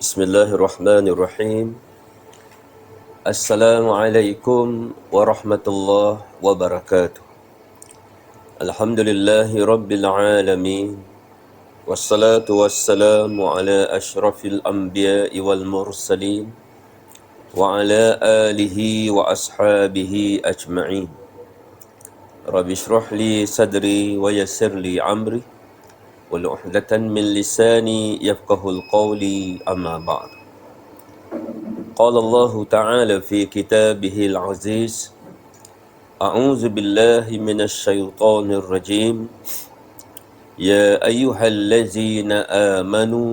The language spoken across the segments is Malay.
Bismillahirrahmanirrahim. Assalamualaikum warahmatullahi wabarakatuh. Alhamdulillahi rabbil alamin. Wassalatu wassalamu ala ashrafil anbiya'i wal mursalin wa ala alihi wa ashabihi ajma'in. Rabbi shrah li sadri wa yassir li amri wal 'uqdatan min lisani yafqahul qawli, amma ba'd. قال الله تعالى في كتابه العزيز: أعوذ بالله من الشيطان الرجيم يا أيها الذين آمنوا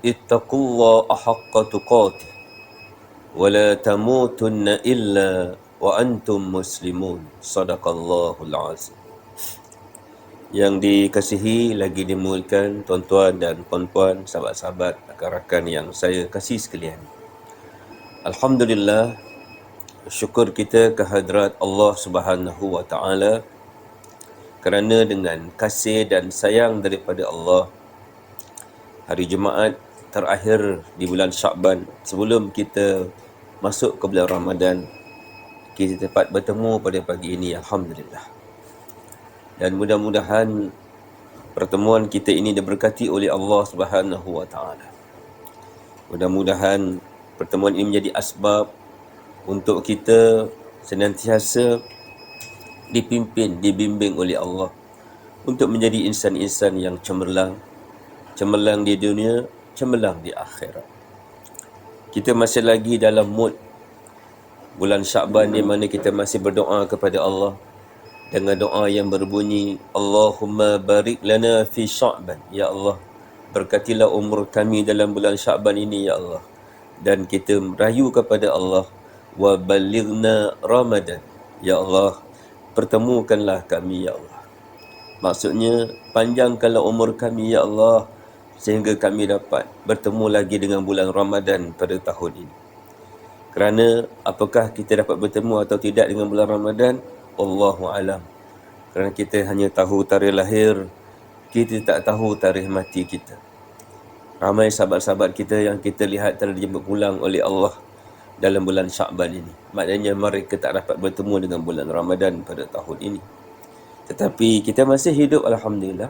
اتقوا الله حق تقاته ولا تموتن إلا وأنتم مسلمون. صدق الله العظيم. Yang dikasihi lagi dimuliakan tuan-tuan dan puan-puan, sahabat-sahabat, rakan-rakan yang saya kasih sekalian. Alhamdulillah, syukur kita kehadrat Allah Subhanahu wa taala kerana dengan kasih dan sayang daripada Allah, hari Jumaat terakhir di bulan Syakban sebelum kita masuk ke bulan Ramadan, kita dapat bertemu pada pagi ini. Alhamdulillah. Dan mudah-mudahan pertemuan kita ini diberkati oleh Allah Subhanahu wa taala. Mudah-mudahan pertemuan ini menjadi asbab untuk kita senantiasa dibimbing oleh Allah untuk menjadi insan-insan yang cemerlang di dunia, cemerlang di akhirat. Kita masih lagi dalam mood bulan Syakban di mana kita masih berdoa kepada Allah dengan doa yang berbunyi, Allahumma barik lana fi Syakban. Ya Allah, berkatilah umur kami dalam bulan Syakban ini, ya Allah. Dan kita merayu kepada Allah, wa balighna Ramadan. Ya Allah, pertemukanlah kami, ya Allah. Maksudnya, panjangkanlah umur kami, ya Allah, sehingga kami dapat bertemu lagi dengan bulan Ramadan pada tahun ini. Kerana apakah kita dapat bertemu atau tidak dengan bulan Ramadan, Allahu alam. Kerana kita hanya tahu tarikh lahir, kita tak tahu tarikh mati kita. Ramai sahabat-sahabat kita yang kita lihat telah dijemput pulang oleh Allah dalam bulan Syakban ini. Maknanya mereka tak dapat bertemu dengan bulan Ramadan pada tahun ini. Tetapi kita masih hidup, Alhamdulillah.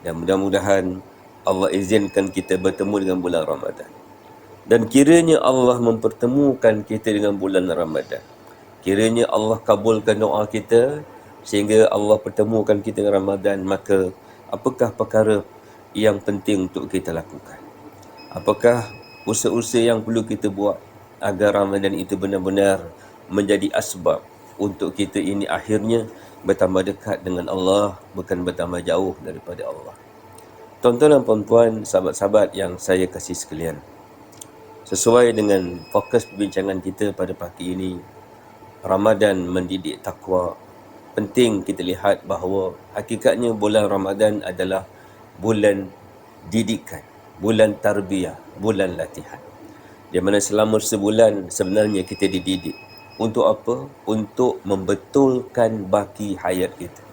Dan mudah-mudahan Allah izinkan kita bertemu dengan bulan Ramadan. Dan kiranya Allah mempertemukan kita dengan bulan Ramadan. Kiranya Allah kabulkan doa kita sehingga Allah pertemukan kita dengan Ramadan. Maka apakah perkara yang penting untuk kita lakukan? Apakah usaha-usaha yang perlu kita buat agar Ramadan itu benar-benar menjadi asbab untuk kita ini akhirnya bertambah dekat dengan Allah, bukan bertambah jauh daripada Allah. Tuan-tuan dan puan-puan, sahabat-sahabat yang saya kasih sekalian, sesuai dengan fokus perbincangan kita pada pagi ini, Ramadan mendidik takwa. Penting kita lihat bahawa hakikatnya bulan Ramadan adalah bulan didikan, bulan tarbiyah, bulan latihan. Di mana selama sebulan sebenarnya kita dididik. Untuk apa? Untuk membetulkan baki hayat kita.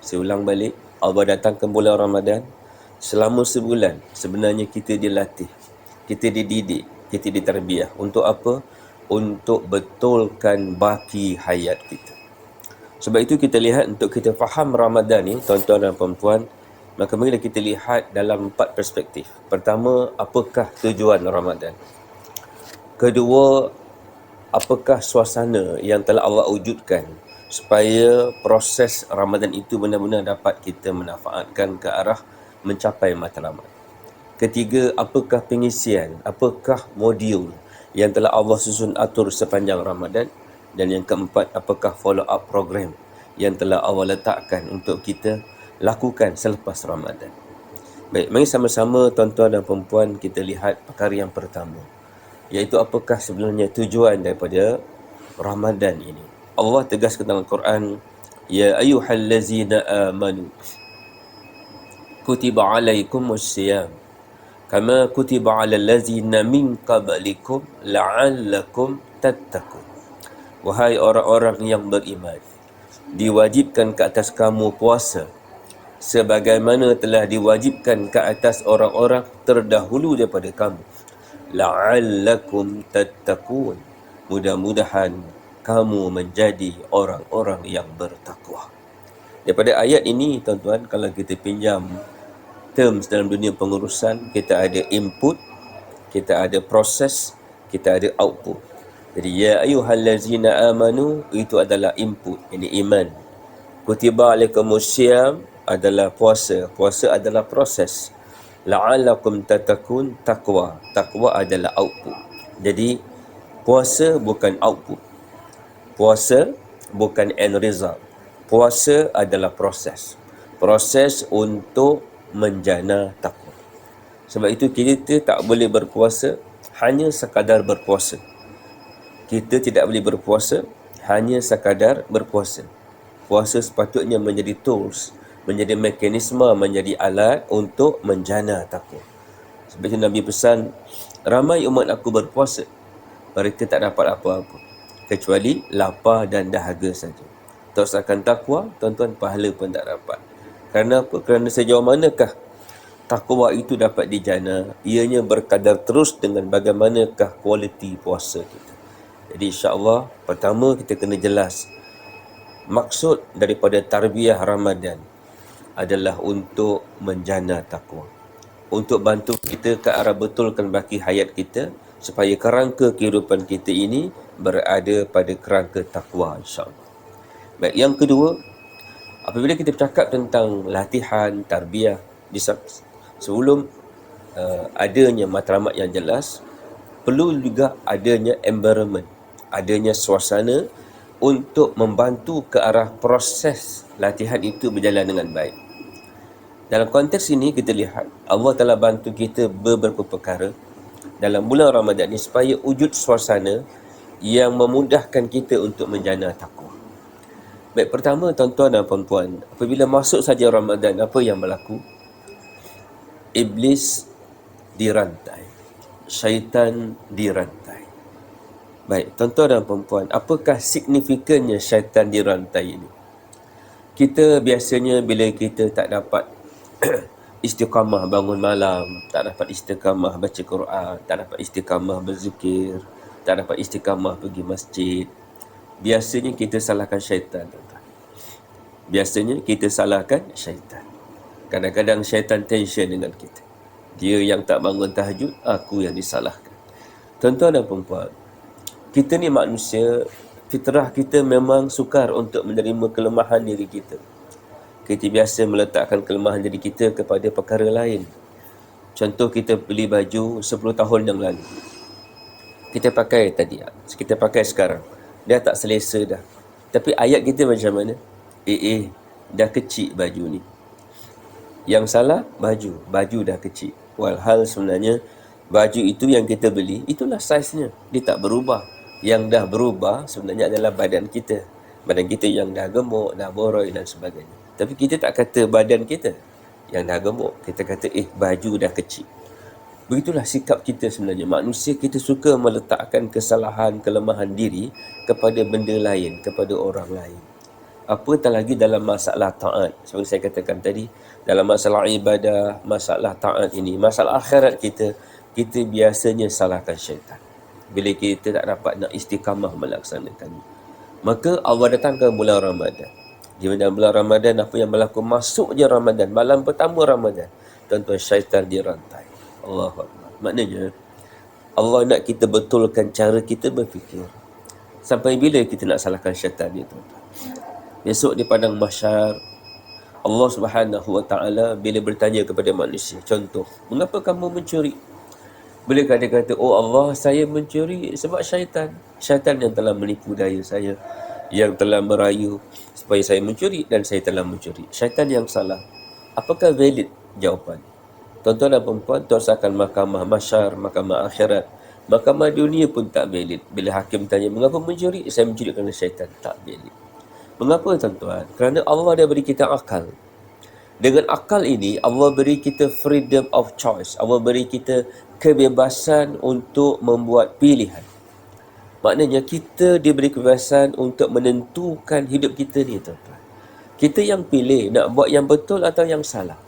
Saya ulang balik, Allah datangkan bulan Ramadan, selama sebulan sebenarnya kita dilatih, kita dididik, kita ditarbiyah. Untuk apa? Untuk betulkan baki hayat kita. Sebab itu kita lihat, untuk kita faham Ramadan ni, tuan-tuan dan puan-puan, maka marilah kita lihat dalam 4 perspektif. Pertama, apakah tujuan Ramadan? Kedua, apakah suasana yang telah Allah wujudkan supaya proses Ramadan itu benar-benar dapat kita manfaatkan ke arah mencapai matlamat. Ketiga, apakah pengisian, apakah modul yang telah Allah susun atur sepanjang Ramadan. Dan yang keempat, apakah follow up program yang telah Allah letakkan untuk kita lakukan selepas Ramadan. Baik, mari sama-sama tuan-tuan dan perempuan kita lihat perkara yang pertama, iaitu apakah sebenarnya tujuan daripada Ramadan ini. Allah tegaskan dalam Al-Quran, ya ayyuhallazina amanu kutiba alaikumus siyam kama kutiba alal ladzina min qablikum la'allakum tattaqun. Wahai orang-orang yang beriman, diwajibkan ke atas kamu puasa sebagaimana telah diwajibkan ke atas orang-orang terdahulu daripada kamu, la'allakum tattaqun. Mudah-mudahan kamu menjadi orang-orang yang bertakwa. Daripada ayat ini, tuan-tuan, kalau kita pinjam terms dalam dunia pengurusan, kita ada input, kita ada proses, kita ada output. Jadi ya ayyuhallazina amanu itu adalah input, ini iman. Kutiba alaikumusiyam adalah puasa, puasa adalah proses. La'allakum tattaqun, takwa, takwa adalah output. Jadi puasa bukan output, puasa bukan end result. Puasa adalah proses, proses untuk menjana takwa. Sebab itu kita tak boleh berpuasa hanya sekadar berpuasa. Kita tidak boleh berpuasa hanya sekadar berpuasa. Puasa sepatutnya menjadi tools, menjadi mekanisme, menjadi alat untuk menjana takwa. Sebab itu Nabi pesan, ramai umat aku berpuasa, mereka tak dapat apa-apa kecuali lapar dan dahaga saja. Teruskan takwa, tuan-tuan, pahala pun tak dapat. Kerana apa? Kerana sejauh manakah takwa itu dapat dijana? Ianya berkadar terus dengan bagaimanakah kualiti puasa kita. Jadi insya-Allah, pertama kita kena jelas maksud daripada tarbiyah Ramadan adalah untuk menjana takwa, untuk bantu kita ke arah betulkan baki hayat kita supaya kerangka kehidupan kita ini berada pada kerangka takwa, insya-Allah. Baik, yang kedua, apabila kita bercakap tentang latihan tarbiyah, sebelum adanya matlamat yang jelas, perlu juga adanya environment, adanya suasana untuk membantu ke arah proses latihan itu berjalan dengan baik. Dalam konteks ini kita lihat Allah telah bantu kita beberapa perkara dalam bulan Ramadan ini supaya wujud suasana yang memudahkan kita untuk menjana takwa. Baik, pertama, tuan-tuan dan puan-puan, apabila masuk saja Ramadan, apa yang berlaku? Iblis dirantai, syaitan dirantai. Baik, tuan-tuan dan puan-puan, apakah signifikannya syaitan dirantai ini? Kita biasanya bila kita tak dapat istiqamah bangun malam, tak dapat istiqamah baca Quran, tak dapat istiqamah berzikir, tak dapat istiqamah pergi masjid, biasanya kita salahkan syaitan, tuan-tuan. Biasanya kita salahkan syaitan. Kadang-kadang syaitan tension dengan kita. Dia yang tak bangun tahajud, aku yang disalahkan. Tuan-tuan dan perempuan, kita ni manusia, fitrah kita memang sukar untuk menerima kelemahan diri kita. Kita biasa meletakkan kelemahan diri kita kepada perkara lain. Contoh, kita beli baju 10 tahun yang lalu, kita pakai tadi, kita pakai sekarang, dah tak selesa dah. Tapi ayat kita macam mana? Dah kecil baju ni. Yang salah baju dah kecil. Walhal sebenarnya baju itu yang kita beli, itulah saiznya, dia tak berubah. Yang dah berubah sebenarnya adalah badan kita. Badan kita yang dah gemuk, dah boroi dan sebagainya. Tapi kita tak kata badan kita yang dah gemuk, kita kata baju dah kecil. Begitulah sikap kita sebenarnya. Manusia kita suka meletakkan kesalahan, kelemahan diri kepada benda lain, kepada orang lain. Apatah lagi dalam masalah taat. Seperti saya katakan tadi, dalam masalah ibadah, masalah taat ini, masalah akhirat kita biasanya salahkan syaitan. Bila kita tak dapat nak istiqamah melaksanakannya. Maka Allah datangkan bulan Ramadan. Di dalam bulan Ramadan, apa yang berlaku? Masuk je Ramadan, malam pertama Ramadan, tuan-tuan, syaitan dirantai. Allahu Akbar. Maknanya Allah nak kita betulkan cara kita berfikir. Sampai bila kita nak salahkan syaitan ni, tuan-tuan? Besok di padang mahsyar, Allah Subhanahu Wa Taala bila bertanya kepada manusia, contoh, mengapa kamu mencuri? Boleh dia kata, oh Allah, saya mencuri sebab syaitan. Syaitan yang telah menipu daya saya, yang telah merayu supaya saya mencuri, dan saya telah mencuri. Syaitan yang salah. Apakah valid jawapan? Tuan-tuan dan perempuan, tersakan mahkamah mahsyar, mahkamah akhirat, mahkamah dunia pun tak valid. Bila hakim tanya, mengapa mencuri? Saya mencuri kerana syaitan. Tak valid. Mengapa, tuan-tuan? Kerana Allah dah beri kita akal. Dengan akal ini, Allah beri kita freedom of choice. Allah beri kita kebebasan untuk membuat pilihan. Maknanya kita diberi kebebasan untuk menentukan hidup kita ni, tuan-tuan. Kita yang pilih nak buat yang betul atau yang salah.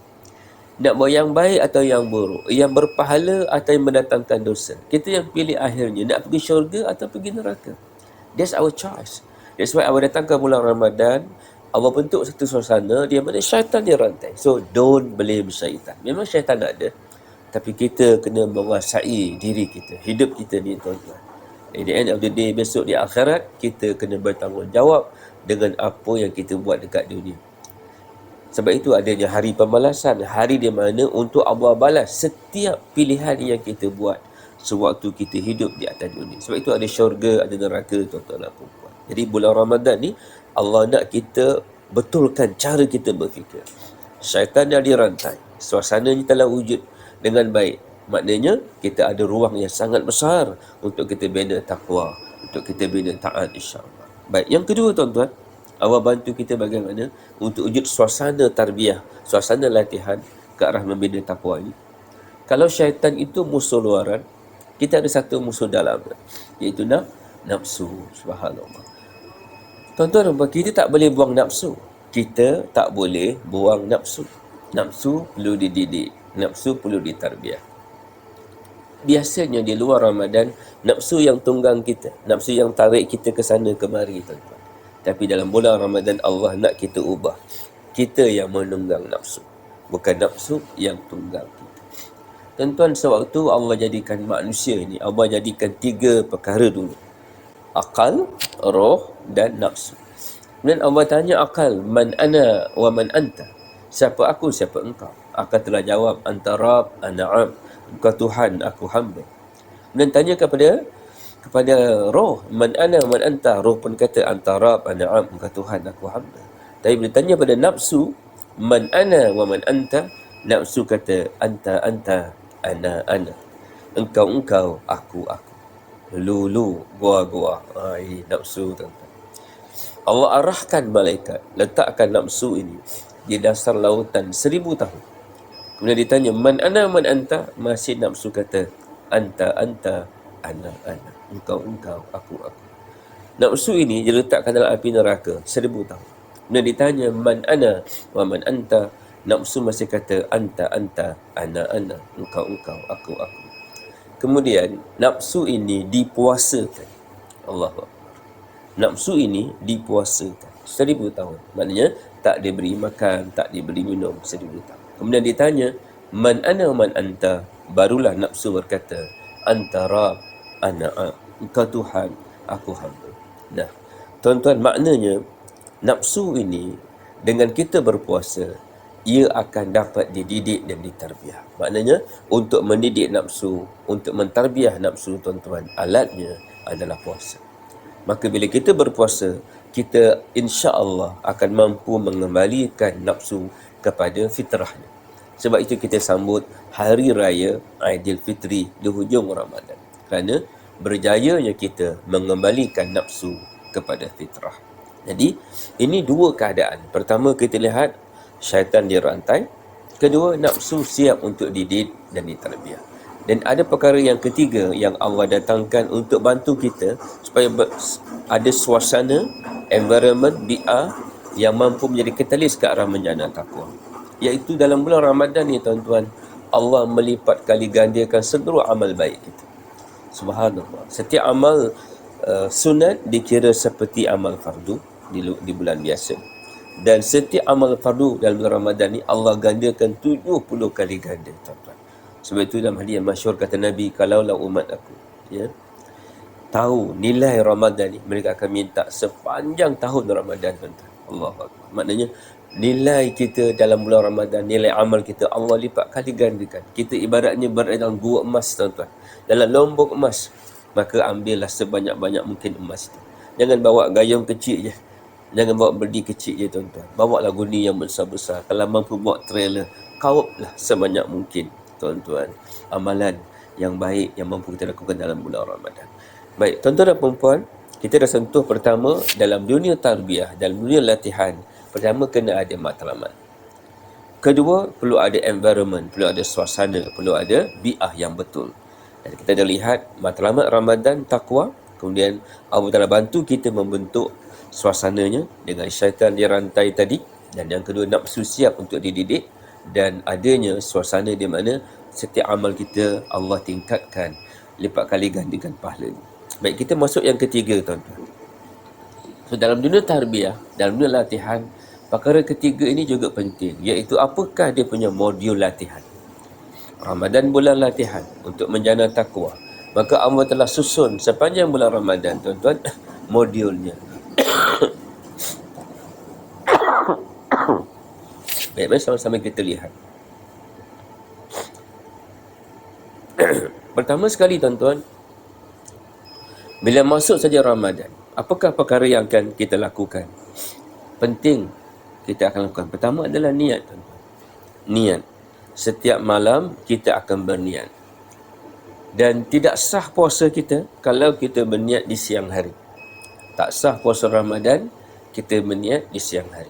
Nak buat yang baik atau yang buruk, yang berpahala atau yang mendatangkan dosa. Kita yang pilih akhirnya nak pergi syurga atau pergi neraka. That's our choice. That's why Allah datangkan bulan Ramadan, Allah bentuk satu suasana di mana syaitan dia rantai. So don't blame syaitan. Memang syaitan ada, tapi kita kena menguasai diri kita, hidup kita ni tuan-tuan. At the end of the day, besok di akhirat, kita kena bertanggungjawab dengan apa yang kita buat dekat dunia. Sebab itu adanya hari pembalasan, hari di mana untuk Allah balas setiap pilihan yang kita buat sewaktu kita hidup di atas dunia. Sebab itu ada syurga, ada neraka, tuan-tuan dan puan-puan. Jadi bulan Ramadan ni, Allah nak kita betulkan cara kita berfikir. Syaitan dah dirantai, suasananya telah wujud dengan baik. Maknanya kita ada ruang yang sangat besar untuk kita bina takwa, untuk kita bina taat, insya-Allah. Baik, yang kedua tuan-tuan, Allah bantu kita bagaimana untuk wujud suasana tarbiyah, suasana latihan ke arah membina takwa ini. Kalau syaitan itu musuh luaran, kita ada satu musuh dalam, iaitu nafsu. Subhanallah. Tuan-tuan, kita tak boleh buang nafsu. Kita tak boleh buang nafsu. Nafsu perlu dididik, nafsu perlu ditarbiyah. Biasanya di luar Ramadan, nafsu yang tunggang kita, nafsu yang tarik kita ke sana kemari, tuan-tuan. Tapi dalam bulan Ramadan, Allah nak kita ubah. Kita yang menunggang nafsu, bukan nafsu yang tunggang kita. Tuan-tuan, sewaktu Allah jadikan manusia ini, Allah jadikan 3 perkara dulu. Akal, roh dan nafsu. Kemudian Allah tanya akal, man ana wa man anta? Siapa aku, siapa engkau? Akal telah jawab, anta Rabb, ana 'abd. Engkau Tuhan, aku hamba. Kemudian tanya kepada roh, man ana man anta? Roh pun kata, anta Rabb, ana 'abd. Engkau Tuhan, aku hamba. Tapi bila tanya pada nafsu, man ana wa man anta? Nafsu kata, anta ana. Engkau, aku. Lu, gua. Ini nafsu, tuan-tuan. Allah arahkan malaikat, letakkan nafsu ini di dasar lautan 1000 tahun. Kemudian ditanya, man ana man anta? Masih nafsu kata, anta, ana. Engkau, aku. Nafsu ini diletakkan dalam api neraka 1000 tahun. Kemudian ditanya, man ana wa man anta? Nafsu masih kata, anta, ana. Engkau, aku. Kemudian nafsu ini dipuasakan. Allahu Akbar. Nafsu ini dipuasakan 1000 tahun. Maknanya tak diberi makan, tak diberi minum 1000 tahun. Kemudian ditanya, man ana man anta? Barulah nafsu berkata, anta Rabb, ana 'abd. Engkau Tuhan, aku hamba. Nah, tuan-tuan, maknanya nafsu ini dengan kita berpuasa, ia akan dapat dididik dan ditarbiyah. Maknanya untuk mendidik nafsu, untuk mentarbiyah nafsu, tuan-tuan, alatnya adalah puasa. Maka bila kita berpuasa, kita insya-Allah akan mampu mengembalikan nafsu kepada fitrahnya. Sebab itu kita sambut Hari Raya Aidilfitri di hujung Ramadan. Kerana berjayanya kita mengembalikan nafsu kepada fitrah. Jadi, ini 2 keadaan. Pertama, kita lihat syaitan dirantai. Kedua, nafsu siap untuk dididik dan ditarbiyah. Dan ada perkara yang ketiga yang Allah datangkan untuk bantu kita supaya ada suasana, environment, bi'ah yang mampu menjadi katalis ke arah menjana takwa. Iaitu dalam bulan Ramadan ni, tuan-tuan, Allah melipat kali gandakan seluruh amal baik kita. Subhanallah. Setiap amal sunat dikira seperti amal fardu di bulan biasa. Dan setiap amal fardu dalam bulan Ramadan ni Allah gandakan 70 kali ganda, tuan-tuan. Sebab itu dalam hadis yang masyhur kata Nabi, kalaulah umat aku tahu nilai Ramadan ni, mereka akan minta sepanjang tahun Ramadan, tuan-tuan. Allahu Akbar. Maknanya nilai kita dalam bulan Ramadan, nilai amal kita Allah lipat kali gandakan. Kita ibaratnya berada dalam gua emas, tuan-tuan, dalam lombok emas. Maka ambillah sebanyak-banyak mungkin emas itu. Jangan bawa gayung kecil je, jangan bawa berdi kecil je, tuan-tuan. Bawalah gundi yang besar-besar. Kalau mampu bawa trailer, kauplah sebanyak mungkin, tuan-tuan, amalan yang baik yang mampu kita lakukan dalam bulan Ramadan. Baik, tuan-tuan dan puan-puan, kita dah sentuh pertama dalam dunia tarbiyah, dalam dunia latihan. Pertama, kena ada matlamat. Kedua, perlu ada environment, perlu ada suasana, perlu ada bi'ah yang betul. Dan kita dah lihat matlamat Ramadan, takwa. Kemudian Allah Ta'ala bantu kita membentuk suasananya dengan syaitan dirantai tadi. Dan yang kedua, nafsu siap untuk dididik. dan adanya suasana di mana setiap amal kita Allah tingkatkan, lipat kali gandakan pahalanya. Baik, kita masuk yang ketiga, tuan-tuan. So, dalam dunia tarbiyah, dalam dunia latihan, perkara ketiga ini juga penting, iaitu apakah dia punya modul latihan. Ramadan bulan latihan untuk menjana takwa. Maka Allah telah susun sepanjang bulan Ramadan, tuan-tuan, modulnya. Baik, mari sama-sama kita lihat. Pertama sekali, tuan-tuan, bila masuk saja Ramadan, apakah perkara yang akan kita lakukan? Penting kita akan lakukan. Pertama adalah niat, tuan-tuan. Niat. Setiap malam kita akan berniat. Dan tidak sah puasa kita kalau kita berniat di siang hari. Tak sah puasa Ramadan kita berniat di siang hari.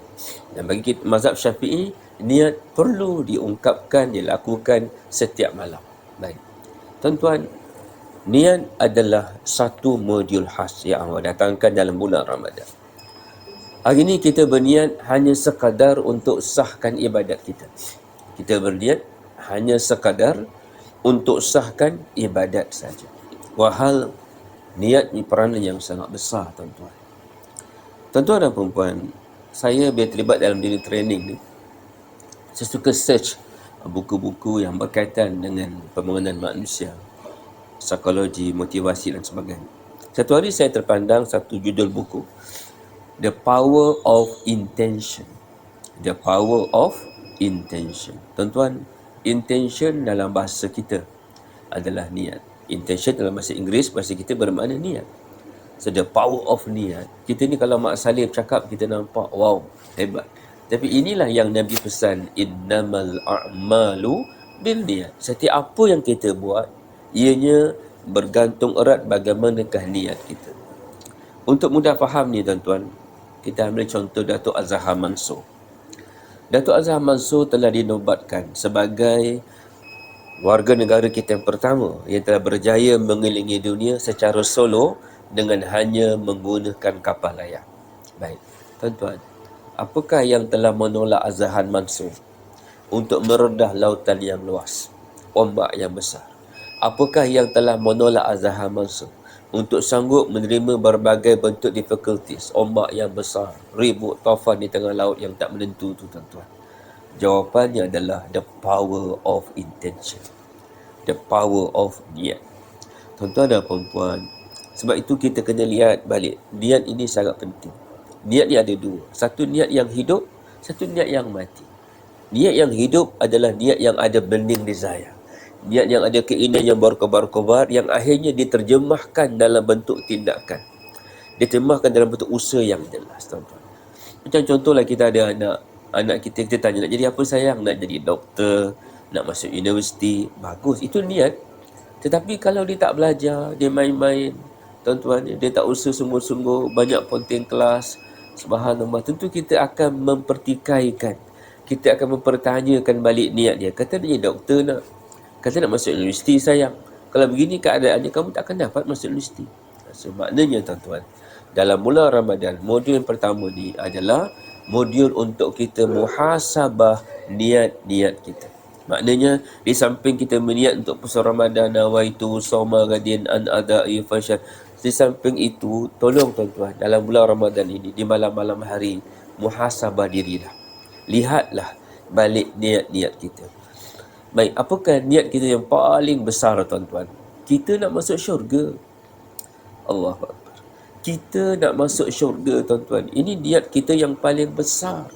Dan bagi kita, mazhab Syafi'i, niat perlu diungkapkan, dilakukan setiap malam. Baik. Tuan-tuan, niat adalah satu modul khas yang Allah datangkan dalam bulan Ramadan. Hari ini kita berniat hanya sekadar untuk sahkan ibadat kita. Kita berniat hanya sekadar untuk sahkan ibadat saja. Wahal niat ni peranan yang sangat besar, tuan-tuan. Tuan-tuan dan perempuan, saya bila terlibat dalam diri training ni, saya suka search buku-buku yang berkaitan dengan pembangunan manusia, psikologi, motivasi dan sebagainya. Satu hari saya terpandang satu judul buku, The Power of Intention. The Power of Intention. Tuan-tuan, intention dalam bahasa kita adalah niat. Intention dalam bahasa Inggeris, bahasa kita bermakna niat. So, the power of niat. Kita ni kalau Mak Saleh cakap, kita nampak, wow, hebat. Tapi inilah yang Nabi pesan, innamal a'malu bil niat. Setiap apa yang kita buat, ianya bergantung erat bagaimanakah niat kita. Untuk mudah faham ni, tuan-tuan, kita ambil contoh Datuk Azhar Mansur. Datuk Azhar Mansur telah dinobatkan sebagai warga negara kita yang pertama yang telah berjaya mengelilingi dunia secara solo dengan hanya menggunakan kapal layar. Baik, tuan-tuan, apakah yang telah menolak Azhar Mansur untuk meredah lautan yang luas, ombak yang besar? Apakah yang telah menolak Azhar Mansur untuk sanggup menerima berbagai bentuk difficulties, ombak yang besar, ribut, taufan di tengah laut yang tak menentu tu, tuan-tuan? Jawapannya adalah the power of intention, the power of niat. Tuan-tuan dan perempuan, sebab itu kita kena lihat balik, niat ini sangat penting. Niat ni ada dua, satu niat yang hidup, satu niat yang mati. Niat yang hidup adalah niat yang ada burning desire, niat yang ada keinginan yang berkobar-kobar, yang akhirnya diterjemahkan dalam bentuk tindakan, diterjemahkan dalam bentuk usaha yang jelas, tuan-tuan. Macam contohlah, kita ada anak kita tanya, nak jadi apa sayang? Nak jadi doktor, nak masuk universiti. Bagus, itu niat. Tetapi kalau dia tak belajar, dia main-main, tuan-tuan, dia tak usaha sungguh-sungguh, banyak ponting kelas, subhanallah, tentu kita akan mempertikaikan, kita akan mempertanyakan balik niat dia. Kata dia doktor nak, kata nak masuk universiti sayang. Kalau begini keadaannya, kamu tak akan dapat masuk universiti. So, maknanya, tuan-tuan, dalam bulan Ramadan, modul yang pertama ni adalah modul untuk kita muhasabah niat-niat kita. Maknanya, di samping kita berniat untuk puasa Ramadan, nawaitu shauma ghadin an ada'i fasyad, di samping itu, tolong tuan-tuan, dalam bulan Ramadan ini, di malam-malam hari, muhasabah dirilah. Lihatlah balik niat-niat kita. Baik, apakah niat kita yang paling besar, tuan-tuan? Kita nak masuk syurga. Allahu Akbar. Kita nak masuk syurga, tuan-tuan. Ini niat kita yang paling besar.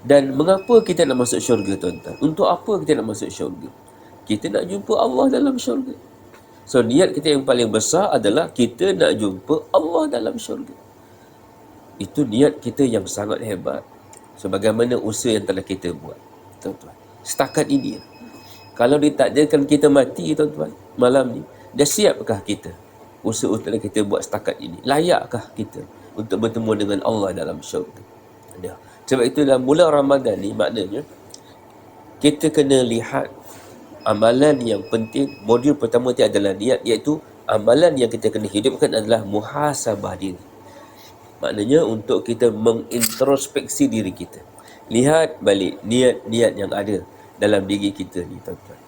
Dan mengapa kita nak masuk syurga, tuan-tuan? Untuk apa kita nak masuk syurga? Kita nak jumpa Allah dalam syurga. So, niat kita yang paling besar adalah kita nak jumpa Allah dalam syurga. Itu niat kita yang sangat hebat. So, bagaimana usaha yang telah kita buat, tuan-tuan? Setakat ini, kalau ditakdirkan kita mati, tuan-tuan, malam ni, dah siapkah kita? Usaha yang telah kita buat setakat ini, layakkah kita untuk bertemu dengan Allah dalam syurga? Dah. Sebab itu dalam bulan Ramadan ni, maknanya kita kena lihat amalan yang penting. Modul pertama itu adalah niat, iaitu amalan yang kita kena hidupkan adalah muhasabah diri. Maknanya untuk kita mengintrospeksi diri kita. Lihat balik niat-niat yang ada dalam diri kita ni, tuan-tuan.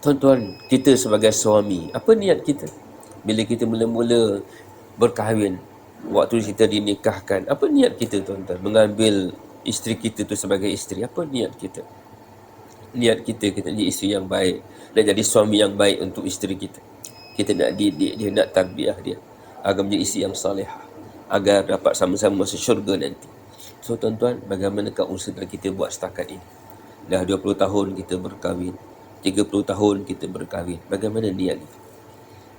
Tuan-tuan, kita sebagai suami, apa niat kita? Bila kita mula-mula berkahwin, waktu kita dinikahkan, apa niat kita, tuan-tuan? Mengambil isteri kita tu sebagai isteri, apa niat kita? Niat kita nak jadi isteri yang baik, nak jadi suami yang baik untuk isteri kita. Kita nak didik dia, nak tarbiyah dia agar menjadi isteri yang salihah, agar dapat sama-sama masuk syurga nanti. So tuan-tuan, bagaimanakah usaha kita buat setakat ini? Dah 20 tahun kita berkahwin, 30 tahun kita berkahwin. Bagaimana niat kita?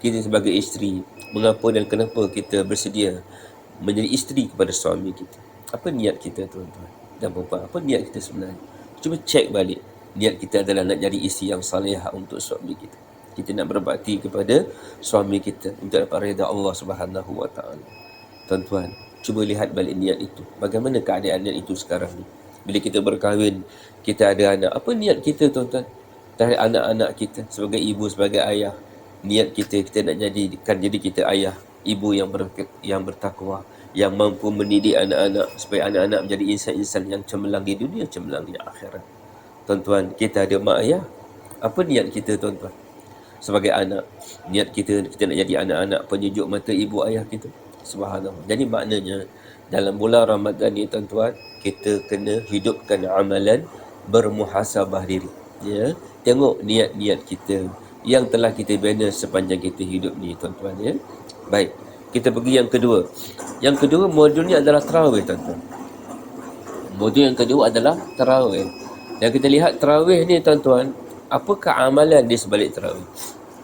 Kita sebagai isteri, mengapa dan kenapa kita bersedia menjadi isteri kepada suami kita? Apa niat kita, tuan-tuan dan puan-puan? Apa niat kita sebenarnya? Cuba cek balik. Niat kita adalah nak jadi isteri yang salihah untuk suami kita. Kita nak berbakti kepada suami kita untuk dapat redha Allah Subhanahu wa taala. Tuan-tuan, cuba lihat balik niat itu. Bagaimana keadaan niat itu sekarang ni? Bila kita berkahwin, kita ada anak. Apa niat kita, tuan-tuan? Terhadap anak-anak kita sebagai ibu, sebagai ayah. Niat kita nak jadikan jadi kita ayah, ibu yang bertakwa, yang mampu mendidik anak-anak supaya anak-anak menjadi insan-insan yang cemerlang di dunia, cemerlang di akhirat. Tuan-tuan, kita ada mak ayah. Apa niat kita, tuan-tuan? Sebagai anak, niat kita nak jadi anak-anak penyejuk mata ibu ayah kita. Subhanallah. Jadi maknanya dalam bulan Ramadan ni, tuan-tuan, kita kena hidupkan amalan bermuhasabah diri. Ya, tengok niat-niat kita yang telah kita bina sepanjang kita hidup ni, tuan-tuan, ya. Baik, kita pergi yang kedua. Yang kedua, modulnya adalah tarawih, tuan-tuan. Modul yang kedua adalah tarawih. Dan kita lihat tarawih ni, tuan-tuan, apakah amalan di sebalik tarawih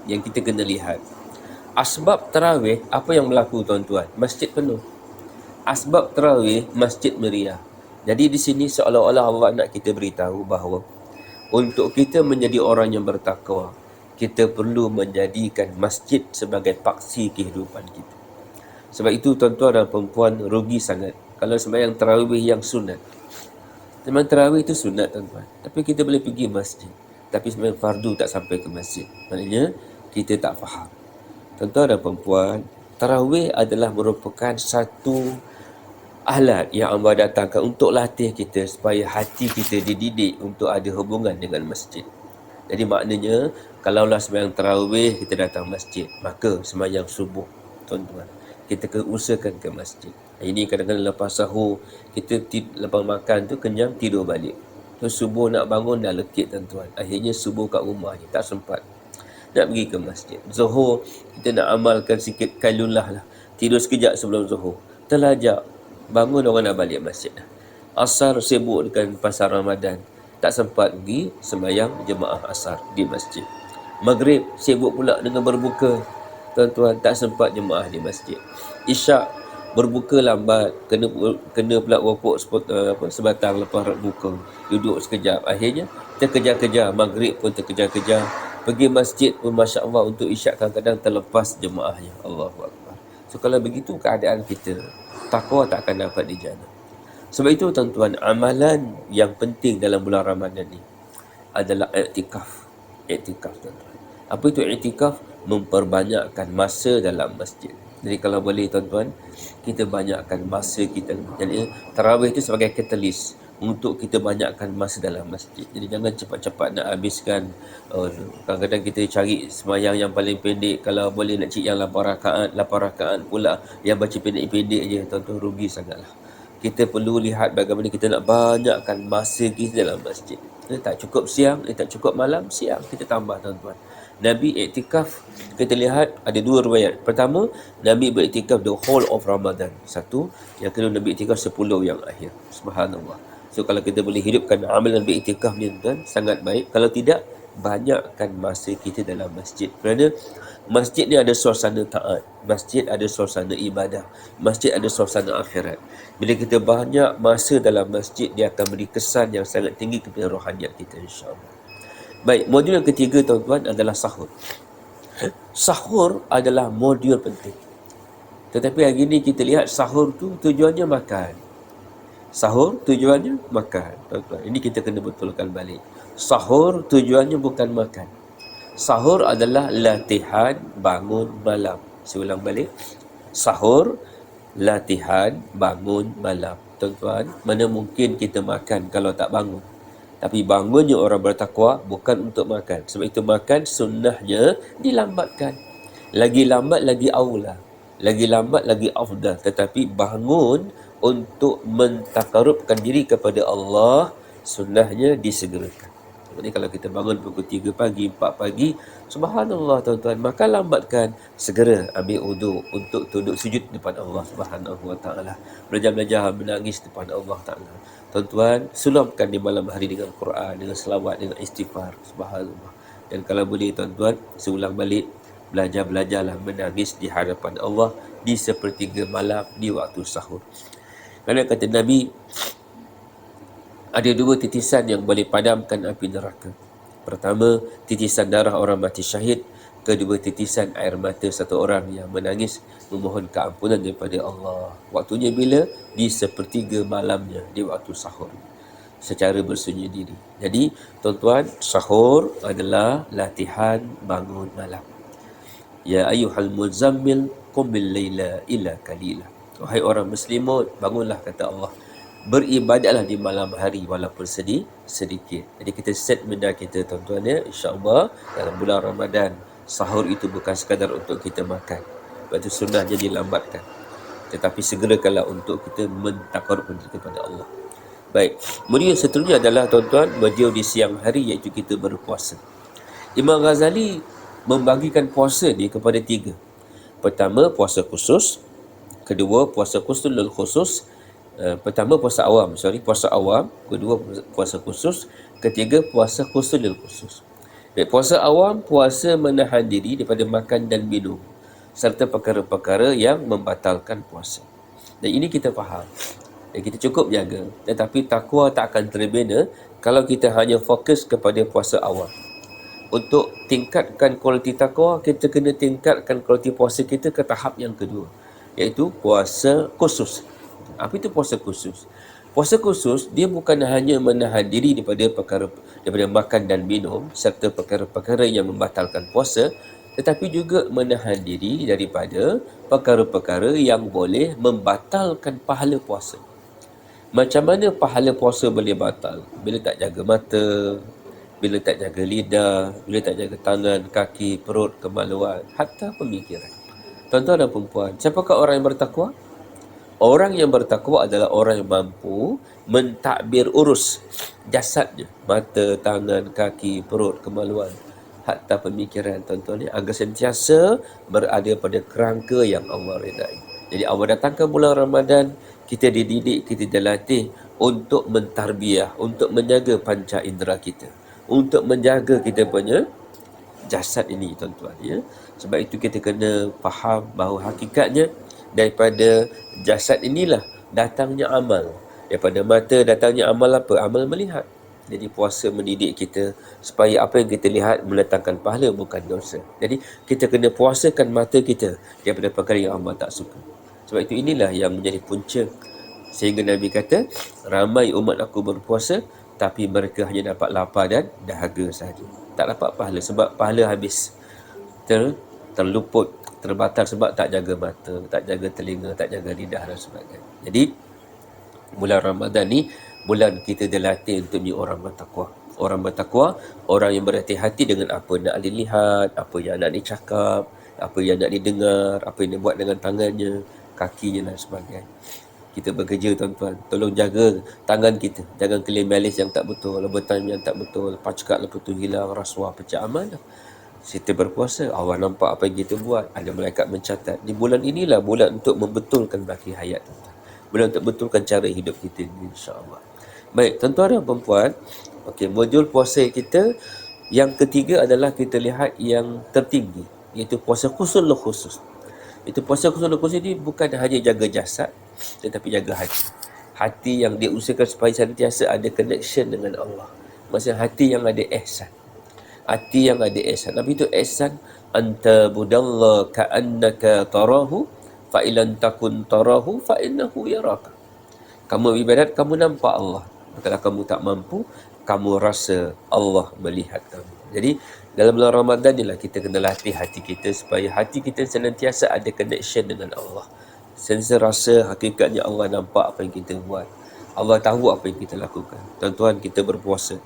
yang kita kena lihat. Asbab tarawih, apa yang berlaku, tuan-tuan? Masjid penuh. Asbab tarawih, masjid meriah. Jadi di sini seolah-olah Allah nak kita beritahu bahawa untuk kita menjadi orang yang bertakwa, kita perlu menjadikan masjid sebagai paksi kehidupan kita. Sebab itu, tuan-tuan dan perempuan, rugi sangat kalau sembahyang tarawih yang sunat. Memang tarawih itu sunat, tuan-tuan, tapi kita boleh pergi masjid, tapi sembahyang fardu tak sampai ke masjid. Maknanya kita tak faham. Tuan-tuan dan perempuan, tarawih adalah merupakan satu alat yang Allah datangkan untuk latih kita supaya hati kita dididik untuk ada hubungan dengan masjid. Jadi maknanya, kalaulah sembahyang tarawih kita datang masjid, maka sembahyang subuh, tuan-tuan, kita usahakan ke masjid. Ini kadang-kadang lepas sahur, kita lepas makan tu kenyang, tidur balik. Terus subuh nak bangun dah lekit, tuan-tuan. Akhirnya subuh kat rumah je, tak sempat nak pergi ke masjid. Zuhur, kita nak amalkan sikit kailulah lah. Tidur sekejap sebelum zuhur. Terlajak, bangun orang nak balik masjid. Asar sibuk dengan pasar Ramadan, tak sempat pergi sembahyang jemaah asar di masjid. Maghrib sibuk pula dengan berbuka, tuan-tuan, tak sempat jemaah di masjid. Isyak berbuka lambat, kena pula rokok sebatang lepas buka, duduk sekejap. Akhirnya terkejar-kejar, maghrib pun terkejar-kejar, pergi masjid pun Masya Allah untuk isyak kadang-kadang terlepas jemaahnya. Allahu Akbar. So kalau begitu keadaan kita, takwa tak akan dapat dijana. Sebab itu, tuan-tuan, amalan yang penting dalam bulan Ramadan ni adalah i'tikaf. I'tikaf, tuan-tuan. Apa itu i'tikaf? Memperbanyakkan masa dalam masjid. Jadi kalau boleh, tuan-tuan, kita banyakkan masa kita. Jadi tarawih itu sebagai katalis untuk kita banyakkan masa dalam masjid. Jadi jangan cepat-cepat nak habiskan. Kadang-kadang kita cari sembahyang yang paling pendek. Kalau boleh nak cik yang 8 rakaat pula, yang baca pendek-pendek je, tuan-tuan, rugi sangatlah. Kita perlu lihat bagaimana kita nak banyakkan masa kita dalam masjid. Tak cukup siang, tak cukup malam, siang kita tambah, tuan-tuan. Nabi iktikaf, kita lihat ada dua riwayat. Pertama, Nabi beriktikaf the whole of Ramadan. Satu. Yang kedua, Nabi iktikaf 10 yang akhir. Subhanallah. So kalau kita boleh hidupkan amalan beriktikaf ni, tuan, sangat baik. Kalau tidak, banyakkan masa kita dalam masjid. Kerana masjid ni ada suasana taat, masjid ada suasana ibadah, masjid ada suasana akhirat. Bila kita banyak masa dalam masjid, dia akan beri kesan yang sangat tinggi kepada rohaniat kita, insya-Allah. Baik, modul yang ketiga, tuan-tuan, adalah sahur. Sahur adalah modul penting. Tetapi hari ini kita lihat sahur tu tujuannya makan. Sahur tujuannya makan, tuan-tuan. Ini kita kena betulkan balik. Sahur tujuannya bukan makan. Sahur adalah latihan bangun malam. Saya ulang balik. Sahur latihan bangun malam. Tuan-tuan, mana mungkin kita makan kalau tak bangun? Tapi bangunnya orang bertakwa bukan untuk makan. Sebab itu makan sunnahnya dilambatkan. Lagi lambat lagi aula. Lagi lambat lagi afdal. Tetapi bangun untuk mentakarubkan diri kepada Allah, sunnahnya disegerakan. Jadi kalau kita bangun pukul 3 pagi, 4 pagi, subhanallah tuan-tuan, maka lambatkan, segera ambil wudu untuk tunduk sujud depan Allah Subhanahu wa taala. Belajar-belajar menangis depan Allah taala. Tuan-tuan, sulamkan di malam hari dengan Quran, dengan selawat, dengan istighfar, subhanallah. Dan kalau boleh tuan-tuan, seulang balik, belajar-belajarlah menangis di hadapan Allah di sepertiga malam di waktu sahur. Kerana kata Nabi, ada dua titisan yang boleh padamkan api neraka. Pertama, titisan darah orang mati syahid. Kedua, titisan air mata satu orang yang menangis memohon keampunan daripada Allah. Waktunya bila? Di sepertiga malamnya, di waktu sahur, secara bersunyi diri. Jadi, tuan-tuan, sahur adalah latihan bangun malam. Ya ayyuhal muzammil qum bil laila illa qalila. Wahai orang muslimut, bangunlah, kata Allah, beribadatlah di malam hari walaupun sedikit. Jadi kita set benda kita tuan-tuan ya, insya-Allah dalam bulan Ramadan sahur itu bukan sekadar untuk kita makan. Sebab itu sunnahnya dilambatkan. Tetapi segerakanlah untuk kita mentakarubkan diri kepada Allah. Baik, kemudian seterusnya adalah tuan-tuan beliau di siang hari, iaitu kita berpuasa. Imam Ghazali membagikan puasa ni kepada tiga. Pertama, puasa khusus. Kedua, puasa khusus. Pertama puasa awam, puasa awam. Kedua puasa khusus. Ketiga puasa khusus. Puasa awam, puasa menahan diri daripada makan dan minum serta perkara-perkara yang membatalkan puasa. Dan ini kita faham dan kita cukup jaga. Tetapi takwa tak akan terbina kalau kita hanya fokus kepada puasa awam. Untuk tingkatkan kualiti takwa, kita kena tingkatkan kualiti puasa kita ke tahap yang kedua, iaitu puasa khusus. Apa itu puasa khusus? Puasa khusus dia bukan hanya menahan diri daripada makan dan minum serta perkara-perkara yang membatalkan puasa, tetapi juga menahan diri daripada perkara-perkara yang boleh membatalkan pahala puasa. Macam mana pahala puasa boleh batal? Bila tak jaga mata, bila tak jaga lidah, bila tak jaga tangan, kaki, perut, kemaluan, hatta pemikiran. Tuan-tuan dan perempuan, siapakah orang yang bertakwa? Orang yang bertakwa adalah orang yang mampu mentadbir urus jasadnya, mata, tangan, kaki, perut, kemaluan, hatta pemikiran, tuan-tuan, agar sentiasa berada pada kerangka yang Allah redai. Jadi Allah datangkan bulan Ramadan, kita dididik, kita dilatih untuk mentarbiah, untuk menjaga panca indera kita, untuk menjaga kita punya jasad ini, tuan-tuan ya. Sebab itu kita kena faham bahawa hakikatnya daripada jasad inilah datangnya amal. Daripada mata datangnya amal apa? Amal melihat. Jadi puasa mendidik kita supaya apa yang kita lihat mendatangkan pahala, bukan dosa. Jadi kita kena puasakan mata kita daripada perkara yang Allah tak suka. Sebab itu inilah yang menjadi punca sehingga Nabi kata, ramai umat aku berpuasa tapi mereka hanya dapat lapar dan dahaga sahaja. Tak dapat pahala sebab pahala habis. Terluput, terbatal sebab tak jaga mata, tak jaga telinga, tak jaga lidah dan sebagainya. Jadi bulan Ramadan ni bulan kita dilatih untuk menjadi orang bertakwa. Orang bertakwa, orang yang berhati-hati dengan apa nak dilihat, apa yang nak dicakap, apa yang nak didengar, apa yang dia buat dengan tangannya, kakinya dan sebagainya. Kita bekerja, tuan-tuan, tolong jaga tangan kita, jangan claim balance yang tak betul, overtime yang tak betul, packat lepas tu hilang, rasuah, pecah amanah. Kita berpuasa, Allah nampak apa yang kita buat, ada malaikat mencatat. Di bulan inilah bulan untuk membetulkan baki hayat, tuan-tuan. Bulan untuk betulkan cara hidup kita, insya-Allah. Baik, tuan-tuan dan perempuan, okey, modul puasa kita yang ketiga adalah kita lihat yang tertinggi, iaitu puasa khusus. Itu puasa khusus ini bukan hanya jaga jasad, tetapi jaga hati. Hati yang diusahakan supaya sentiasa ada connection dengan Allah. Maksudnya hati yang ada ihsan. Hati yang ada ihsan. Apa itu ihsan? Anta budallah ka'annaka tarahu fa ilan takun tarahu fa innahu yaraka. Kamu ibadat, kamu nampak Allah. Kalau kamu tak mampu, kamu rasa Allah melihat kamu. Jadi dalam bulan Ramadan inilah kita kena latih hati kita supaya hati kita senantiasa ada connection dengan Allah. Sentiasa rasa hakikatnya Allah nampak apa yang kita buat. Allah tahu apa yang kita lakukan. Tuan-tuan, kita berpuasa,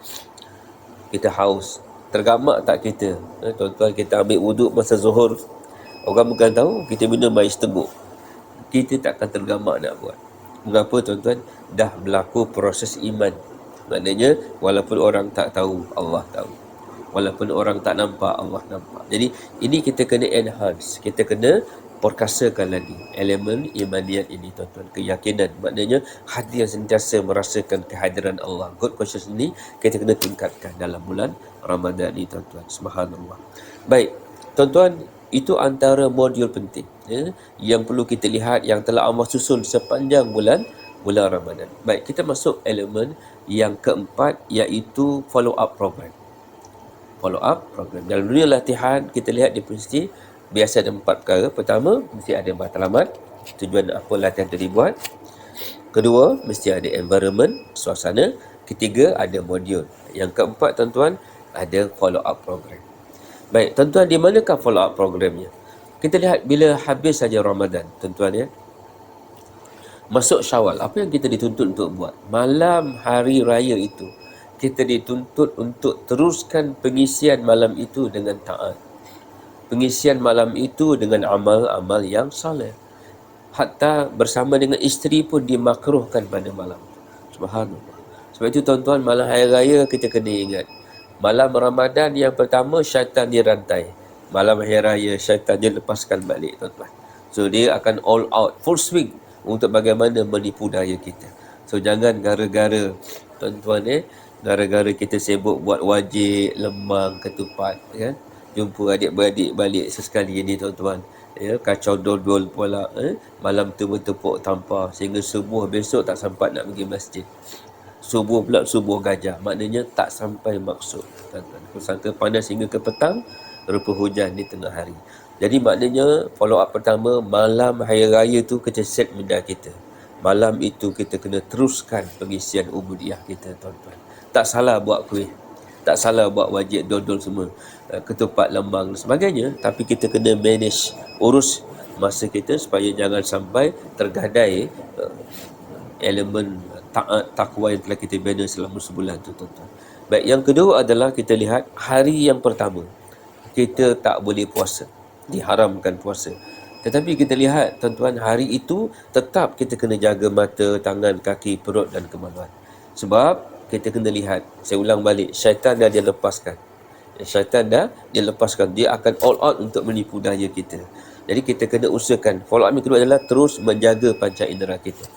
kita haus, tergamak tak kita? Tuan-tuan, kita ambil wuduk masa zuhur, orang bukan tahu, kita minum air setenguk, kita takkan tergamak nak buat. Mengapa tuan-tuan? Dah berlaku proses iman. Maknanya walaupun orang tak tahu, Allah tahu. Walaupun orang tak nampak, Allah nampak. Jadi ini kita kena enhance, kita kena perkasakan lagi elemen imaniat ini tuan-tuan, keyakinan. Maknanya hati yang sentiasa merasakan kehadiran Allah, good conscious ini kita kena tingkatkan dalam bulan Ramadan ini tuan-tuan. Subhanallah. Baik tuan-tuan, itu antara modul penting yang perlu kita lihat, yang telah Allah susun sepanjang bulan Ramadan. Baik, kita masuk elemen yang keempat, iaitu follow up program. Follow up program. Dalam dunia latihan, kita lihat di mesti biasa ada 4 perkara. Pertama, mesti ada matlamat, tujuan apa latihan itu dibuat. Kedua, mesti ada environment, suasana. Ketiga, ada modul. Yang keempat tuan-tuan, ada follow up program. Baik, tuan-tuan, di manakah follow up programnya? Kita lihat bila habis saja Ramadan, tuan-tuan ya. Masuk Syawal, apa yang kita dituntut untuk buat? Malam hari raya itu, kita dituntut untuk teruskan pengisian malam itu dengan taat. Pengisian malam itu dengan amal-amal yang soleh. Hatta bersama dengan isteri pun dimakruhkan pada malam. Subhanallah. Sebab itu tuan-tuan, malam hari raya kita kena ingat, malam Ramadan yang pertama syaitan dirantai. Malam hari raya syaitan dilepaskan balik tuan-tuan. So dia akan all out, full swing untuk bagaimana menipu daya kita. So jangan gara-gara tuan-tuan gara-gara kita sibuk buat wajib, lemang, ketupat kan, jumpa adik-beradik balik sesekali ini tuan-tuan, kacau dol-dol pula, malam tu bertepuk tampar sehingga subuh besok tak sempat nak pergi masjid. Subuh pula subuh gajah, maknanya tak sampai maksud tuan-tuan. Sangka panas hingga ke petang, rupa hujan di tengah hari. Jadi maknanya follow up pertama, malam hari raya tu kita set minda kita. Malam itu kita kena teruskan pengisian ubudiyah kita tuan-tuan. Tak salah buat kuih, tak salah buat wajib dodol semua, ketupat, lemang dan sebagainya, tapi kita kena manage, urus masa kita supaya jangan sampai tergadai elemen taat, takwa yang telah kita bina selama sebulan tu tuan-tuan. Baik, yang kedua adalah kita lihat hari yang pertama, kita tak boleh puasa, diharamkan puasa. Tetapi kita lihat tuan-tuan, hari itu tetap kita kena jaga mata, tangan, kaki, perut dan kemaluan. Sebab kita kena lihat, saya ulang balik, syaitan dah dia lepaskan. Syaitan dah dia lepaskan, dia akan all out untuk menipu daya kita. Jadi kita kena usahakan. Follow up yang kedua adalah terus menjaga panca indera kita.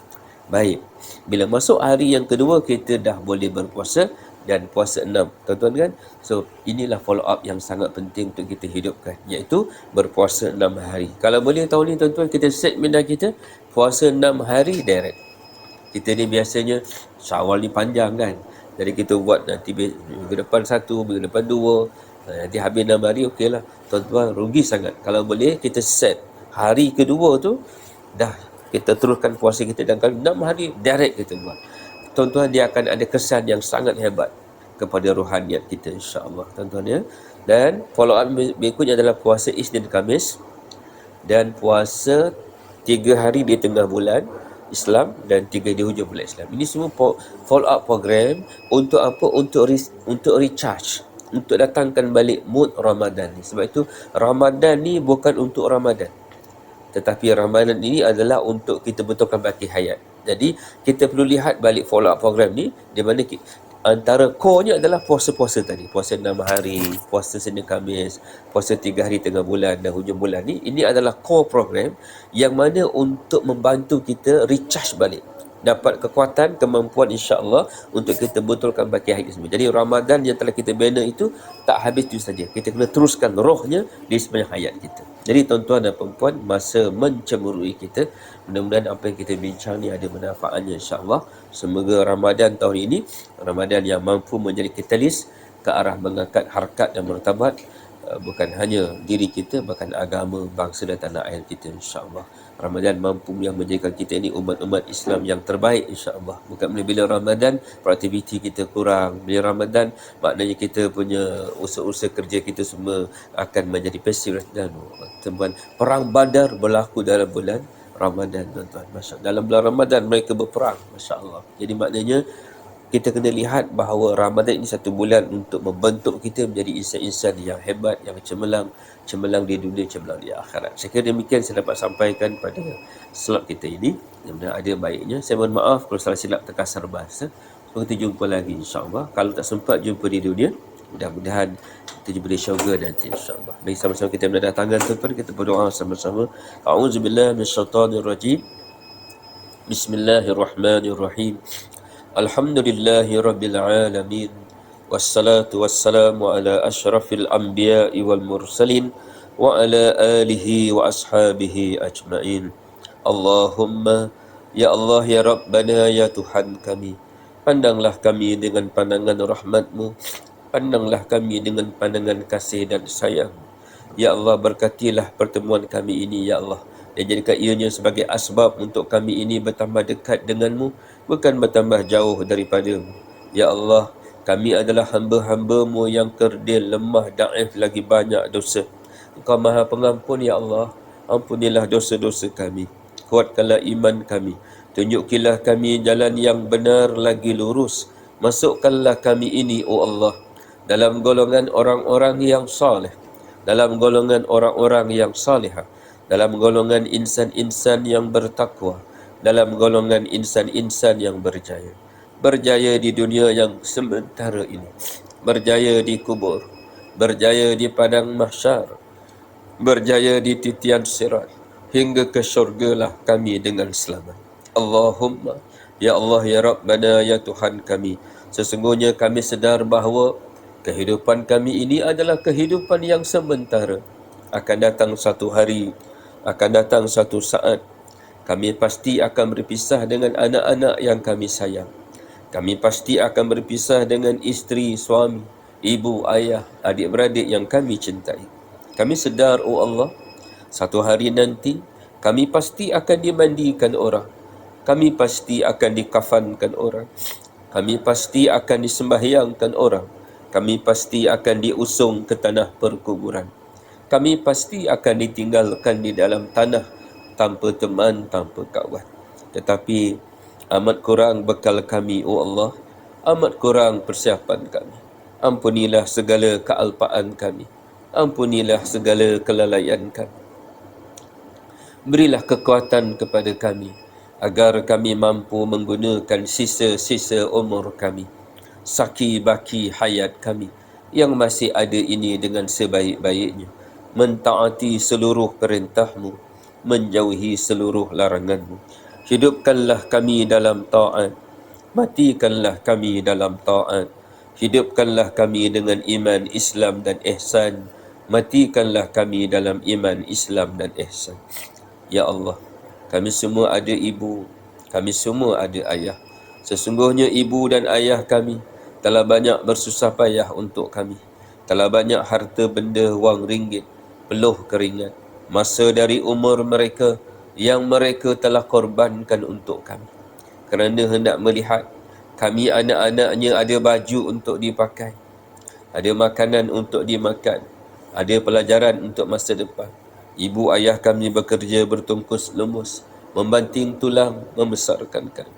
Baik, bila masuk hari yang kedua, kita dah boleh berpuasa dan puasa 6 tuan-tuan kan. So inilah follow up yang sangat penting untuk kita hidupkan, iaitu berpuasa 6 hari. Kalau boleh tahun ni tuan-tuan, kita set minda kita puasa 6 hari direct. Kita ni biasanya Syawal ni panjang kan, jadi kita buat nanti minggu depan 1, minggu depan 2, nanti habis 6 hari, okey lah tuan-tuan. Rugi sangat. Kalau boleh kita set hari kedua tu dah kita teruskan puasa kita, dan kalau 6 hari direct kita buat, tuan-tuan, dia akan ada kesan yang sangat hebat kepada rohaniat kita, insya-Allah tuan-tuan ya. Dan follow up berikutnya adalah puasa Isnin Khamis dan puasa 3 hari di tengah bulan Islam dan 3 di hujung bulan Islam. Ini semua follow up program untuk apa? Untuk recharge, untuk datangkan balik mood Ramadan ni. Sebab itu Ramadan ni bukan untuk Ramadan, tetapi Ramadan ini adalah untuk kita betulkan baki hayat. Jadi kita perlu lihat balik follow up program ni, di mana antara core-nya adalah puasa-puasa tadi, puasa 6 hari, puasa Senin Khamis, puasa 3 hari tengah bulan dan hujung bulan ni. Ini adalah core program yang mana untuk membantu kita recharge balik, dapat kekuatan, kemampuan insya-Allah untuk kita betulkan baki hayat semua. Jadi Ramadan yang telah kita bina itu tak habis itu saja, kita kena teruskan rohnya di sepanjang hayat kita. Jadi tuan-tuan dan puan-puan, masa mencemburui kita, mudah-mudahan apa yang kita bincang ni ada manfaatnya insya-Allah. Semoga Ramadan tahun ini Ramadan yang mampu menjadi katalis ke arah mengangkat harkat dan martabat bukan hanya diri kita, bahkan agama, bangsa dan tanah air kita, insya-Allah. Ramadan mampu yang menjadikan kita ini umat-umat Islam yang terbaik, insya-Allah. Bukan bila Ramadan produktiviti kita kurang, bila Ramadan maknanya kita punya usaha-usaha kerja kita semua akan menjadi pasif. Dan teman, perang Badar berlaku dalam bulan Ramadan, tuan-tuan. Dalam bulan Ramadan mereka berperang, masya-Allah. Jadi maknanya kita kena lihat bahawa Ramadan ini satu bulan untuk membentuk kita menjadi insan-insan yang hebat, yang cemerlang di dunia, cemerlang di akhirat. Saya kira demikian saya dapat sampaikan pada slot kita ini. Yang ada baiknya, saya mohon maaf kalau salah silap terkasar bahasa. So, kita jumpa lagi insya-Allah. Kalau tak sempat jumpa di dunia, mudah-mudahan kita jumpa di syurga nanti insya-Allah. Mari sama-sama kita mendatangkan tuan-tuan, kita berdoa sama-sama. A'udzubillahi minasyaitonirrajim. Bismillahirrahmanirrahim. Alhamdulillahi Rabbil Alamin. Wassalatu wassalamu ala ashrafil anbiya'i wal mursalin wa ala alihi wa ashabihi ajma'in. Allahumma, ya Allah, ya Rabbana, ya Tuhan kami, pandanglah kami dengan pandangan rahmat-Mu, pandanglah kami dengan pandangan kasih dan sayang. Ya Allah, berkatilah pertemuan kami ini, ya Allah, dan jadikan ianya sebagai asbab untuk kami ini bertambah dekat denganmu, bukan bertambah jauh daripada-Mu. Ya Allah, kami adalah hamba-hamba-Mu yang kerdil, lemah, daif, lagi banyak dosa. Engkau Maha Pengampun, ya Allah. Ampunilah dosa-dosa kami, kuatkanlah iman kami, tunjukilah kami jalan yang benar lagi lurus. Masukkanlah kami ini, oh Allah, dalam golongan orang-orang yang saleh, dalam golongan orang-orang yang salihah, dalam golongan insan-insan yang bertakwa, dalam golongan insan-insan yang berjaya. Berjaya di dunia yang sementara ini, berjaya di kubur, berjaya di padang mahsyar, berjaya di titian sirat, hingga ke syurgalah kami dengan selamat. Allahumma, ya Allah, ya Rabbana, ya Tuhan kami, sesungguhnya kami sedar bahawa kehidupan kami ini adalah kehidupan yang sementara. Akan datang satu hari, akan datang satu saat, kami pasti akan berpisah dengan anak-anak yang kami sayang. Kami pasti akan berpisah dengan isteri, suami, ibu, ayah, adik-beradik yang kami cintai. Kami sedar, oh Allah, satu hari nanti kami pasti akan dimandikan orang. Kami pasti akan dikafankan orang. Kami pasti akan disembahyangkan orang. Kami pasti akan diusung ke tanah perkuburan. Kami pasti akan ditinggalkan di dalam tanah tanpa teman, tanpa kawan. Tetapi amat kurang bekal kami, oh Allah. Amat kurang persiapan kami. Ampunilah segala kealpaan kami. Ampunilah segala kelalaian kami. Berilah kekuatan kepada kami, agar kami mampu menggunakan sisa-sisa umur kami, saki baki hayat kami yang masih ada ini dengan sebaik-baiknya, mentaati seluruh perintah-Mu, menjauhi seluruh larangan-Mu. Hidupkanlah kami dalam taat, matikanlah kami dalam taat. Hidupkanlah kami dengan iman, Islam dan ihsan. Matikanlah kami dalam iman, Islam dan ihsan. Ya Allah, kami semua ada ibu, kami semua ada ayah. Sesungguhnya ibu dan ayah kami telah banyak bersusah payah untuk kami. Telah banyak harta benda, wang ringgit, peluh keringat, masa dari umur mereka yang mereka telah korbankan untuk kami, kerana hendak melihat kami anak-anaknya ada baju untuk dipakai, ada makanan untuk dimakan, ada pelajaran untuk masa depan. Ibu ayah kami bekerja bertungkus lumus, membanting tulang membesarkan kami.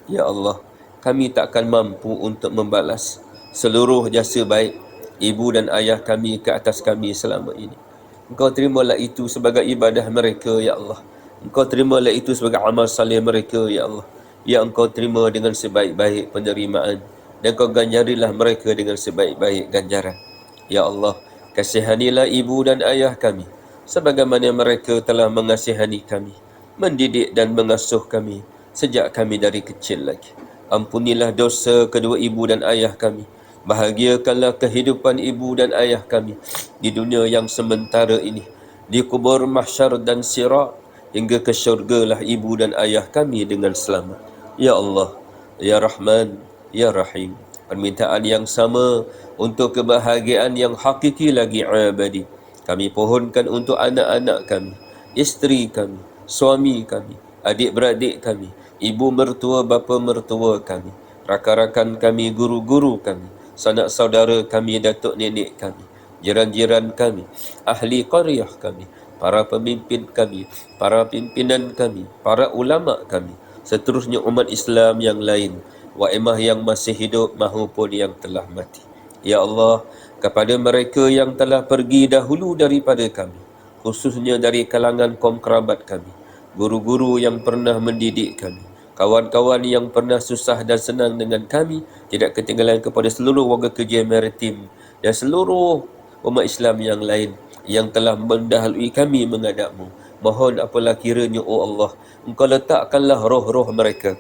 Ya Allah, kami takkan mampu untuk membalas seluruh jasa baik ibu dan ayah kami ke atas kami selama ini. Engkau terimalah itu sebagai ibadah mereka, ya Allah. Engkau terimalah itu sebagai amal saleh mereka, ya Allah. Ya, Engkau terima dengan sebaik-baik penerimaan, dan Engkau ganjarilah mereka dengan sebaik-baik ganjaran. Ya Allah, kasihanilah ibu dan ayah kami, sebagaimana mereka telah mengasihani kami, mendidik dan mengasuh kami sejak kami dari kecil lagi. Ampunilah dosa kedua ibu dan ayah kami. Bahagiakanlah kehidupan ibu dan ayah kami di dunia yang sementara ini, di kubur mahsyar dan sirat, hingga ke syurgalah ibu dan ayah kami dengan selamat. Ya Allah, Ya Rahman, Ya Rahim. Permintaan yang sama untuk kebahagiaan yang hakiki lagi abadi kami pohonkan untuk anak-anak kami, isteri kami, suami kami, adik-beradik kami, ibu mertua, bapa mertua kami, rakan-rakan kami, guru-guru kami, sanak saudara kami, datuk nenek kami, jiran-jiran kami, ahli qaryah kami, para pemimpin kami, para pimpinan kami, para ulama kami, seterusnya umat Islam yang lain, waimah yang masih hidup maupun yang telah mati. Ya Allah, kepada mereka yang telah pergi dahulu daripada kami, khususnya dari kalangan kaum kerabat kami, guru-guru yang pernah mendidik kami, kawan-kawan yang pernah susah dan senang dengan kami, tidak ketinggalan kepada seluruh warga kerja maritim dan seluruh umat Islam yang lain yang telah mendahului kami menghadap-Mu. Mohon apalah kiranya, oh Allah, Engkau letakkanlah roh-roh mereka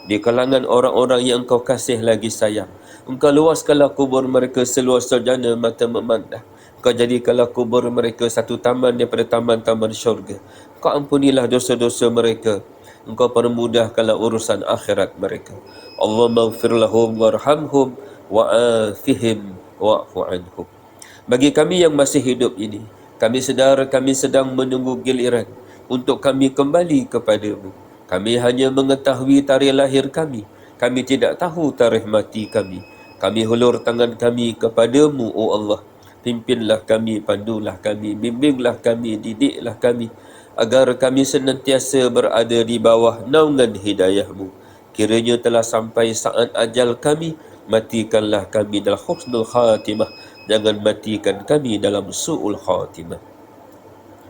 di kalangan orang-orang yang Engkau kasih lagi sayang. Engkau luaskanlah kubur mereka seluas sarjana mata memandang. Engkau jadikanlah kubur mereka satu taman daripada taman-taman syurga. Engkau ampunilah dosa-dosa mereka. Engkau permudahkanlah urusan akhirat mereka. Allahumma ighfir lahum warhamhum wa'afihim wa'fu anhum. Bagi kami yang masih hidup ini, kami sedar kami sedang menunggu giliran untuk kami kembali kepadamu. Kami hanya mengetahui tarikh lahir kami. Kami tidak tahu tarikh mati kami. Kami hulur tangan kami kepadamu, oh Allah. Pimpinlah kami, pandulah kami, bimbinglah kami, didiklah kami, agar kami senantiasa berada di bawah naungan hidayahmu. Kiranya telah sampai saat ajal kami, matikanlah kami dalam husnul khatimah. Jangan matikan kami dalam su'ul khatimah.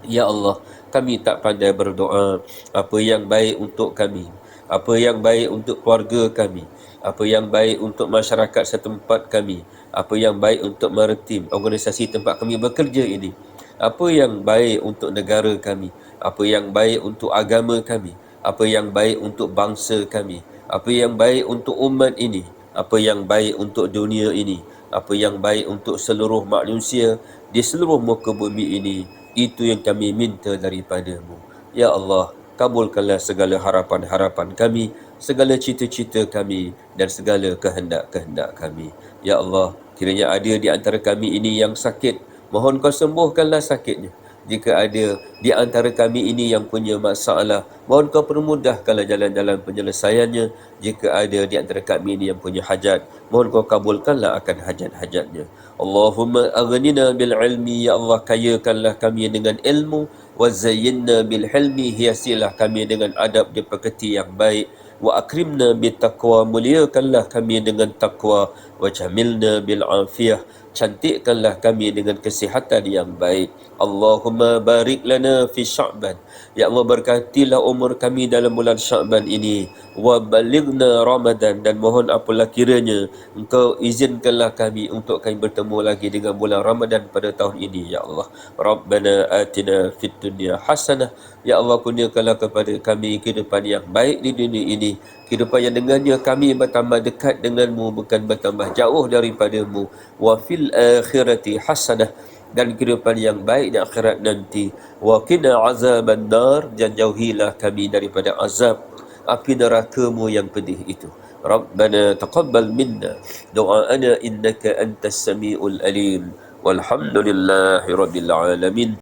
Ya Allah, kami tak pandai berdoa. Apa yang baik untuk kami, apa yang baik untuk keluarga kami, apa yang baik untuk masyarakat setempat kami, apa yang baik untuk maritim, organisasi tempat kami bekerja ini, apa yang baik untuk negara kami, apa yang baik untuk agama kami, apa yang baik untuk bangsa kami, apa yang baik untuk umat ini, apa yang baik untuk dunia ini, apa yang baik untuk seluruh manusia di seluruh muka bumi ini, itu yang kami minta daripada-Mu. Ya Allah, kabulkanlah segala harapan-harapan kami, segala cita-cita kami dan segala kehendak-kehendak kami. Ya Allah, kiranya ada di antara kami ini yang sakit, mohon Kau sembuhkanlah sakitnya. Jika ada di antara kami ini yang punya masalah, mohon Kau permudahkanlah jalan-jalan penyelesaiannya. Jika ada di antara kami ini yang punya hajat, mohon Kau kabulkanlah akan hajat-hajatnya. Allahumma aghnina bil ilmi, ya Allah, kayakanlah kami dengan ilmu, wa zayyinna bil hilmi, hiasilah kami dengan adab dan pekerti yang baik, wa akrimna bit taqwa, muliakanlah kami dengan takwa, wa jamilna bil afiyah, cantikkanlah kami dengan kesihatan yang baik. Allahumma barik lana fi Sya'ban, ya Allah, berkatilah umur kami dalam bulan Sya'ban ini, wa balighna Ramadan, dan mohon apalah kiranya Engkau izinkanlah kami untuk kami bertemu lagi dengan bulan Ramadan pada tahun ini, ya Allah. Rabbana atina fid dunya hasanah, ya Allah, kurniakanlah kepada kami kehidupan yang baik di dunia ini, kehidupan yang dengannya kami bertambah dekat denganmu, bukan bertambah jauh daripadamu. Wa fil akhirati hasanah, dan kehidupan yang baik di akhirat nanti. Wa qina azaban nar, dan jauhilah kami daripada azab api neraka-Mu yang pedih itu. Rabbana taqabbal minna du'aana innaka antas samiul alim. Walhamdulillahi rabbil alamin.